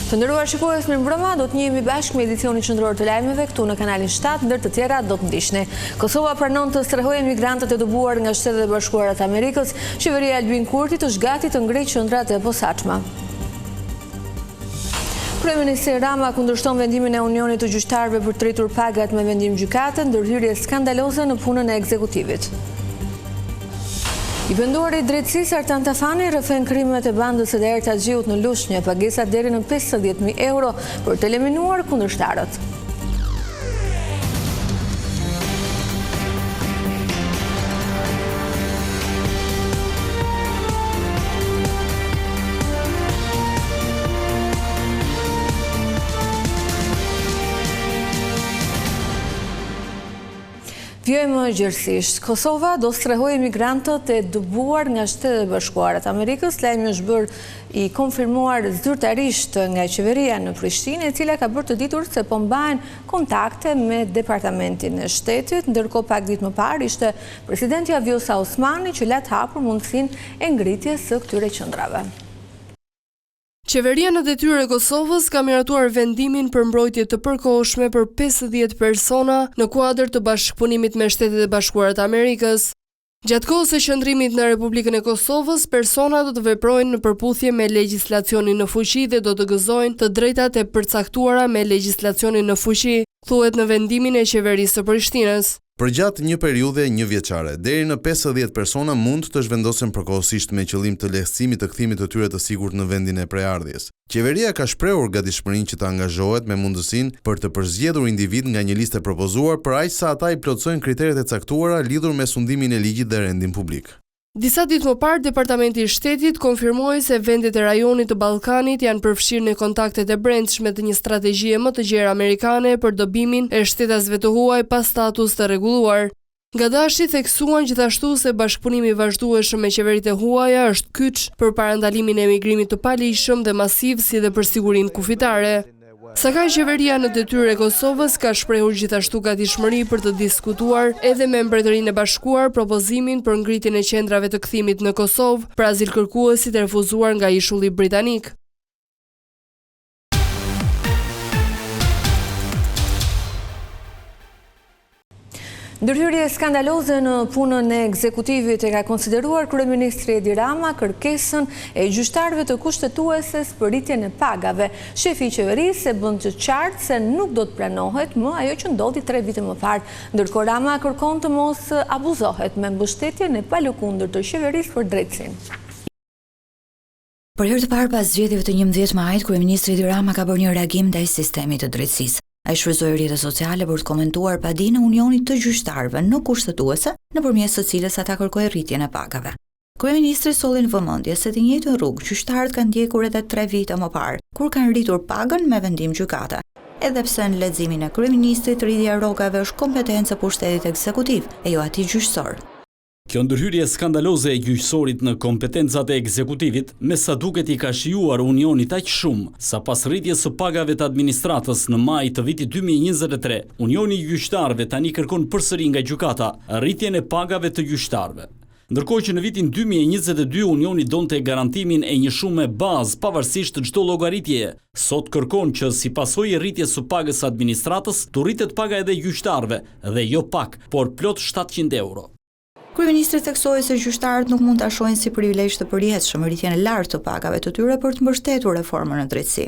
Të nderuar shikues, mirëmbrëma, do të njihemi bashkë me edicionin qendror të lajmeve këtu në kanalin 7, ndër të tjera do të ndiqni. Kosova pranon të strehojë migrantët e dëbuar nga Shtetet e Bashkuara të Amerikës. Qeveria e Albin Kurtit është gati të ngrejë qendrat e posaçme. Kryeministri Rama kundërshton vendimin e Unionit të Gjyqtarëve për të rritur pagat me vendim gjykate, ndërhyrje skandaloze në punën e ekzekutivit. I penduari i drejtësisë Artan Tafani rrëfen krimet e bandës së Erta Xhiut në Lushnjë, pagesa deri në 50.000 euro për të eliminuar kundërshtarët. Vjojmë gjërësisht, Kosova do strehojë migrantët e dëbuar nga Shtetet e Bashkuara të Amerikës. Lajmi është bërë i konfirmuar zyrtarisht nga qeveria në Prishtinë, e cila ka bërë të ditur se po mbajnë kontakte me departamentin e shtetit, ndërkohë pak ditë më parë ishte presidentja Vjosa Osmani që la të hapur mundësinë e ngritjes së këtyre qendrave. Qeveria në detyrë e Kosovës ka miratuar vendimin për mbrojtje të përkohshme për 50 persona në kuadër të bashkëpunimit me Shtetet e Bashkuara të Amerikës. Gjatë kohës së qëndrimit në Republikën e Kosovës, persona do të veprojnë në përputhje me legjislacionin në fuqi dhe do të gëzojnë të drejtat e përcaktuara me legjislacionin në fuqi, thuhet në vendimin e qeverisë së Prishtinës. Përgjatë një periudhe 1 vjeçare, deri në 50 persona mund të zhvendosen përkohësisht me qëllim të lehtësimit të kthimit të tyre të sigurt në vendin e prejardhjes. Qeveria ka shprehur gatishmërinë që të angazhohet me mundësinë për të përzgjedhur individ nga një listë e propozuar për aq sa ata i plotësojnë kriteret e caktuara lidhur me sundimin e ligjit dhe rendin publik. Disa ditë më parë, Departamenti i Shtetit konfirmoi se vendet e rajonit të Ballkanit janë përfshirë në kontaktet e brendshme të një strategjie më të gjerë amerikane për dobimin e shtetasve të huaj pa status të rregulluar. Gadashi theksuan gjithashtu se bashkëpunimi i vazhdueshëm me qeveritë e huaja është kyç për parandalimin e emigrimit të palishëm dhe masiv si dhe për sigurinë kufitare. Saka qeveria në detyrë e Kosovës ka shprehur gjithashtu gatishmëri për të diskutuar edhe me Mbretërinë e Bashkuar propozimin për ngritjen e qendrave të kthimit në Kosovë për azilkërkuesit e refuzuar nga Ishulli Britanik. Ndërhyrje skandaloze në punën e ekzekutivit e ka konsideruar kryeministri Edi Rama kërkesën e gjyqtarëve të kushtetueses për rritjen e pagave. Shefi i qeverisë e bën të qartë se nuk do të pranohet më ajo që ndodhi 3 vite më parë, ndërkohë Rama kërkon të mos abuzohet me mbështetjen e palëkundër të qeverisë për drejtësinë. Për herë të parë pas zgjedhjeve të 11 majit, kryeministri Edi Rama ka bërë një reagim ndaj sistemit të drejtësisë. Ai shfryzoi rrjetet sociale për të komentuar padinë e Unionit të Gjyqtarëve në kushtetuese, nëpërmjet së cilës ata kërkojnë rritjen e pagave. Kryeministri solli në vëmendje se të njëjtën rrugë gjyqtarët kanë ndjekur edhe 3 vite më parë, kur kanë rritur pagën me vendim gjykate. Edhe pse në leximin e kryeministrit rritja e rrogave është kompetencë e pushtetit ekzekutiv, e jo atij gjyqësor. Kjo ndërhyrje skandaloze e gjyqësorit në kompetencat e ekzekutivit, me sa duket i ka shijuar Unionit aq shumë, sa pas rritjes së pagave të administratës në maj të vitit 2023, Unioni i Gjyqtarëve tani kërkon përsëri nga gjykata rritjen e pagave të gjyqtarëve. Ndërkohë që në vitin 2022 Unioni donte garantimin e një shume bazë pavarësisht të çdo llogaritjeje, sot kërkon që si pasojë e rritjes së pagës së administratës, të rritet paga edhe gjyqtarëve dhe jo pak, por plot 700 euro. Kryeministri theksoi se gjyqtarët nuk mund ta shohin si privilegj të përjetshëm rritjen e lartë të pagave të tyre për të mbështetur reformën në drejtësi.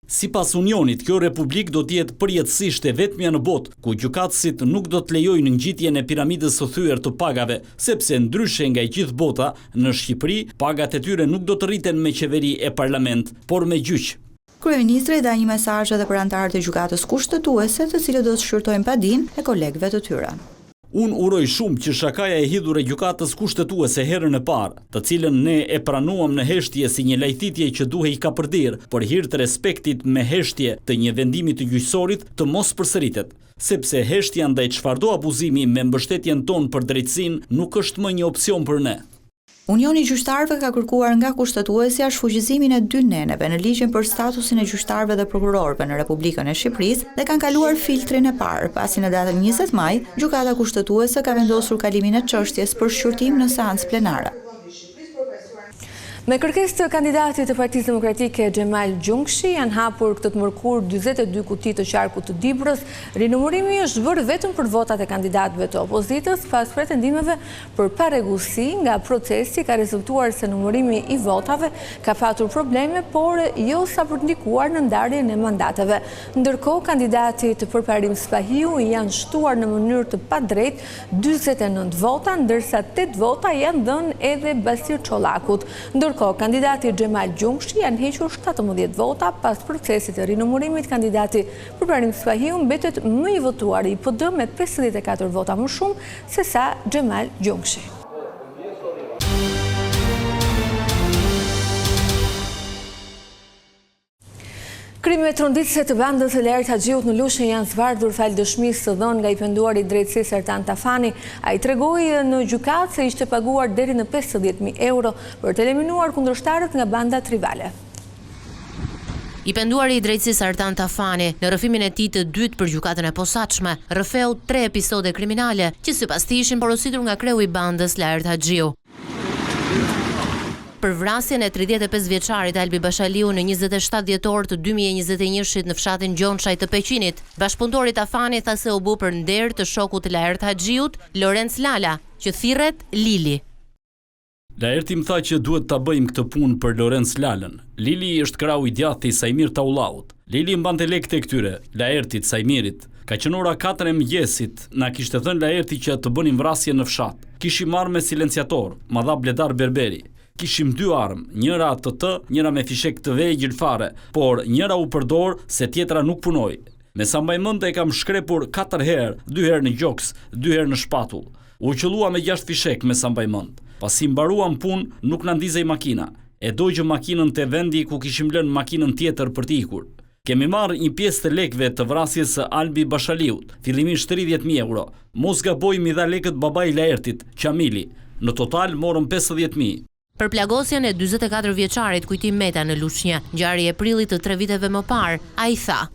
Sipas Unionit, kjo republikë do të jetë përjetësisht e vetmja në botë ku gjykatësit nuk do të lejojnë ngjitjen e piramidës së thyer të pagave, sepse ndryshe nga gjithë bota, në Shqipëri pagat e tyre nuk do të rriten me qeveri e parlament, por me gjyq. Kryeministri dha një mesazh edhe për anëtarët e gjykatës kushtetuese, të cilët do të shqyrtojnë padinë e kolegëve të tyre. Unë uroj shumë që shakaja e hidhur e gjykatës kushtetuese herën e parë, të cilën ne e pranuam në heshtje si një lajthitje që duhej kapërdir për hir të respektit me heshtje të një vendimi të gjyqësorit, të mos përsëritet, sepse heshtja ndaj çfarëdo abuzimi me mbështetjen tonë për drejtësinë nuk është më një opsion për ne. Unioni i Gjyqtarëve ka kërkuar nga kushtetuesja shfuqizimin e 2 neneve në ligjin për statusin e gjyqtarëve dhe prokurorëve në Republikën e Shqipërisë dhe kanë kaluar filtrin e parë, pasi në datën 20 maj, gjykata kushtetuese ka vendosur kalimin e çështjes për shqyrtim në seancë plenare. Me kërkesë të kandidatit të Partisë Demokratike Xhemal Gjungshi janë hapur këtë mërkur 42 kuti të qarkut të Dibrës. Rinumërimi është bërë vetëm për votat e kandidatëve të opozitës pas pretendimeve për parregullsi nga procesi ka rezultuar se numërimi i votave ka patur probleme, por jo sa për të ndikuar në ndarjen e mandateve. Ndërkohë, kandidati të Përparim Spahiu janë shtuar në mënyrë të padrejtë 49 vota, ndërsa 8 vota janë dhënë edhe Basir Çollakut. Ndërkohë, kandidati Xhemal Gjungshi janë hequr 17 vota pas procesit të rinumërimit. Kandidati Përparim Spahiu mbetet më i votuar i PD me 54 vota më shumë se sa Xhemal Gjungshi. Krimet rënditëse të bandës e Lajert Haxhiut në Lushnjë janë zbardhur fal dëshmisë së dhënë nga i penduari i drejtësisë Ertan Tafani. Ai tregoi në gjykatë se ishte paguar deri në 50.000 euro për të eliminuar kundërshtarët nga bandat rivale. I penduari i drejtësisë Ertan Tafani në rrëfimin e tij të dytë për gjykatën e posaçme rrëfeu 3 episode kriminale që sipas tij ishin porositur nga kreu i bandës Lajert Haxhiu. Për vrasjen e 35 vjeçarit Albi Bashaliu në 27 dhjetor të 2021-shit në fshatin Gjonçaj të Peqinit, bashkëpunëtori Tafani tha se u bë për nder të shokut të Lajert Haxhiut, Lorenc Lala, që thirret Lili. Lajerti më tha që duhet ta bëjmë këtë punë për Lorenc Lalën. Lili është krau i djathtë i Sajmir Taulllaut. Lili mbante lekët e këtyre, Lajertit, Sajmirit. Ka qenë ora 4 e mëngjesit, na kishte thënë Lajerti që të bënim vrasje në fshat. Kishim marrë me silenciator, ma dha Bledar Berberi. Kishim 2 armë, njëra të njëra me fishek të vegjël fare, por njëra u përdor se tjetra nuk punoi. Me sa mbaj mend e kam shkrepur 4 herë, 2 herë në gjoks, 2 herë në shpatull. U qëllua me 6 fishek me sa mbaj mend. Pasi mbaruam punë, nuk na ndizej makina. E dogjëm makinën te vendi ku kishim lënë makinën tjetër për të ikur. Kemi marrë një pjesë të lekëve të vrasjes së Albi Bashaliut, fillimisht 30.000 euro. Mos gaboj mi dha lekët babai i Lajertit, Qamili. Në total morëm 50.000. Për plagosjen e 44 vjeçarit Kujtim Meta në Lushnjë, ngjarje e prillit të 3 viteve më parë, ai tha: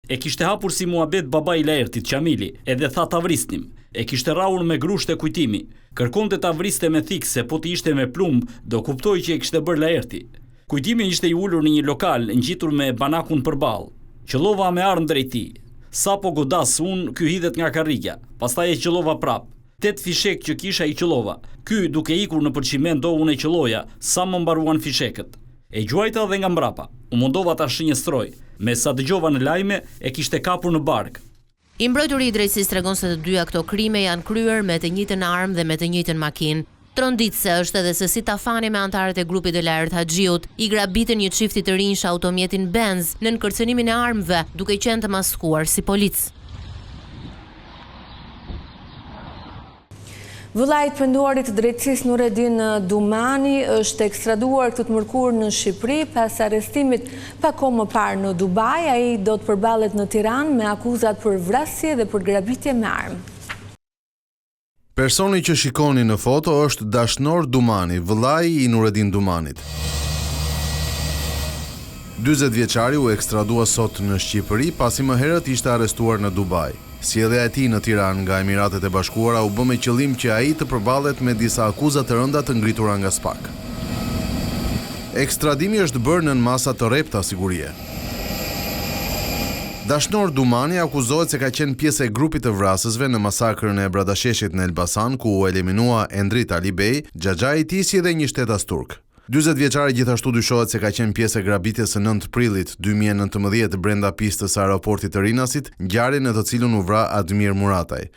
E kishte hapur si muhabet babai i Lajertit, Qamili, edhe tha ta vrisnim. E kishte rrahur me grusht e Kujtimi. Kërkonte ta vriste me thik se po të ishte me plumb, do kuptoj që e kishte bërë Lajerti. Kujtimi ishte i ulur në një lokal ngjitur me banakun përballë. Qëllova me armë drejt tij. Sapo godas unë, ky hidhet nga karrika. Pastaj e qëllova prap. 8 fishek që kisha i qëllova. Ky duke ikur në përçimen do unë e qëlloja, sa më mbaruan fishekët. E gjuajta dhe nga mbrapa. U mundova ta shënjestroj. Me sa dëgjova në lajme, e kishte kapur në bark. I mbrojturi i drejtësisë tregon se të dyja këto krime janë kryer me të njëjtën armë dhe me të njëjtën makinë. Tronditse është edhe se si Tafani me antarët e grupit të Lajert Haxhiut i grabitën një çifti të rinj automjetin Benz në kërcënimin e armëve, duke qenë të maskuar si polic. Vëllai i penduarit të drejtësisë Nureddin Dumani është ekstraduar këtë mërkur në Shqipëri pas arrestimit pak kohë më parë në Dubai. Ai do të përballet në Tiranë me akuzat për vrasje dhe për grabitje me armë. Personi që shikoni në foto është Dashnor Dumani, vëllai i Nureddin Dumanit. 40 vjeçari u ekstradua sot në Shqipëri pasi më herët ishte arrestuar në Dubai. Sjellja e tij në Tiranë nga Emiratet e Bashkuara u bë me qëllim që ai të përballet me disa akuza të rënda të ngritura nga SPAK. Ekstradimi është bërë nën masa të rrepta sigurie. Dashnor Dumani akuzohet se ka qenë pjesë e grupit të vrasësve në masakrën e Bradasheshit në Elbasan, ku u eliminua Endrit Alibej, xhaxhai i tij si dhe një shtetas turk. 40 vjeçari gjithashtu dyshohet se ka qenë pjesë e grabitjes së 9 prillit 2019 brenda pistës së aeroportit të Rinasit, ngjarje në të cilën u vra Admir Murataj.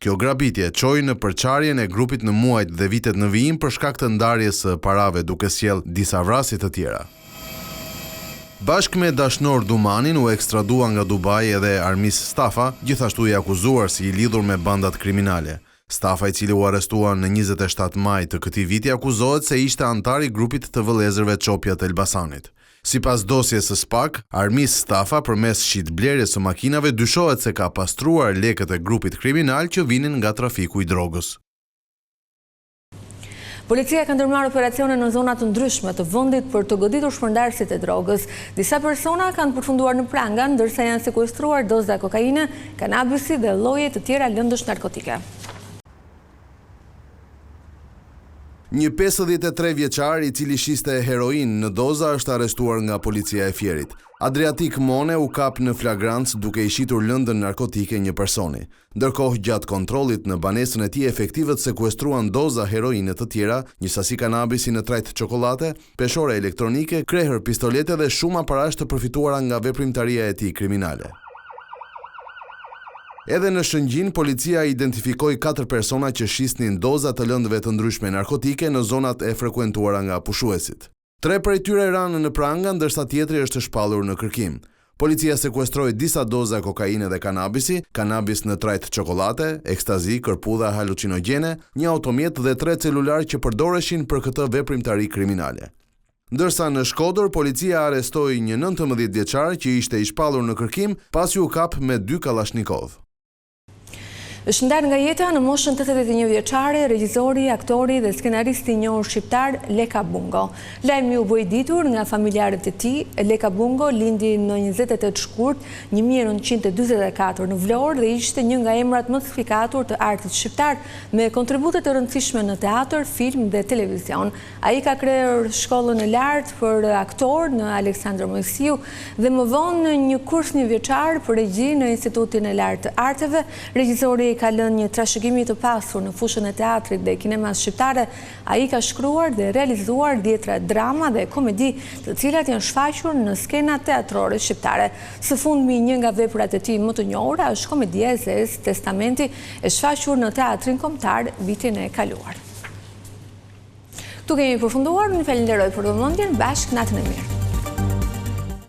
Kjo grabitje çoi në përçarjen e grupit në muajt dhe vitet në vijim për shkak të ndarjes së parave, duke sjell disa vrasje të tjera. Bashkë me Dashnor Dumanin u ekstradua nga Dubai edhe Armis Stafa, gjithashtu i akuzuar si i lidhur me bandat kriminale. Stafa, i cili u arrestua në 27 maj të këtij viti, akuzohet se ishte antar i grupit të vëllezërve Çopja të Elbasanit. Sipas dosjes së SPAK, Armis Stafa përmes shitblerjes së makinave dyshohet se ka pastruar lekët e grupit kriminal që vinin nga trafiku i drogës. Policia ka ndërmarrë operacione në zona të ndryshme të vendit për të goditur shpërndarësit e drogës. Disa persona kanë përfunduar në pranga, ndërsa janë sekuestruar doza kokaine, kanabisi dhe lloje të tjera lëndësh narkotike. Një 53 vjeçar i cili shiste heroin në doza është arrestuar nga policia e Fierit. Adriatik Mone u kap në flagrancë duke i shitur lëndën narkotike një personi. Ndërkohë, gjatë kontrollit në banesën e tij, efektivët sekuestruan doza heroine të tjera, një sasi kanabisi në trajt çokolate, peshore elektronike, krehër pistolete dhe shumë aparash të përfituara nga veprimtaria e tij kriminale. Edhe në Shëngjin, policia identifikoi 4 persona që shisnin doza të lëndëve të ndryshme narkotike në zonat e frekuentuara nga pushuesit. 3 prej tyre ranë në pranga, ndërsa tjetri është shpallur në kërkim. Policia sekuestroi disa doza kokaine dhe kanabisi, kanabis në trajt çokolate, ekstazi, kërpudha halucinogjene, një automjet dhe 3 celular që përdoreshin për këtë veprimtari kriminale. Ndërsa në Shkodër, policia arrestoi një 19 vjeçar që ishte i shpallur në kërkim pasi u kap me 2 kalashnikov. Është ndarë nga jeta në moshën 81 vjeçare regjizori, aktori dhe skenaristi i njohur shqiptar Leka Bungo. Lajmi u bë i ditur nga familjarët e tij. Leka Bungo lindi në 28 shkurt 1944 në Vlorë dhe ishte një nga emrat më të fikatur të artit shqiptar me kontribute të rëndësishme në teatr, film dhe televizion. Ai ka kryer shkollën e lartë për aktor në Aleksandër Mojsiu dhe më vonë një kurs një vjeçar për regji në Institutin e Lartë të Arteve. Regjizori ka lënë një trashëgimi të pasur në fushën e teatrit dhe kinemas shqiptare. Ai ka shkruar dhe realizuar dhjetra drama dhe komedi, të cilat janë shfaqur në skenat teatrore shqiptare. Së fundmi, një nga veprat e tij më të njohura është komedia e zezë Testamenti, e shfaqur në Teatrin Kombëtar vitin e kaluar. Ktu kemi përfunduar, unë falenderoj për vëmendjen, bashkë natën e mirë.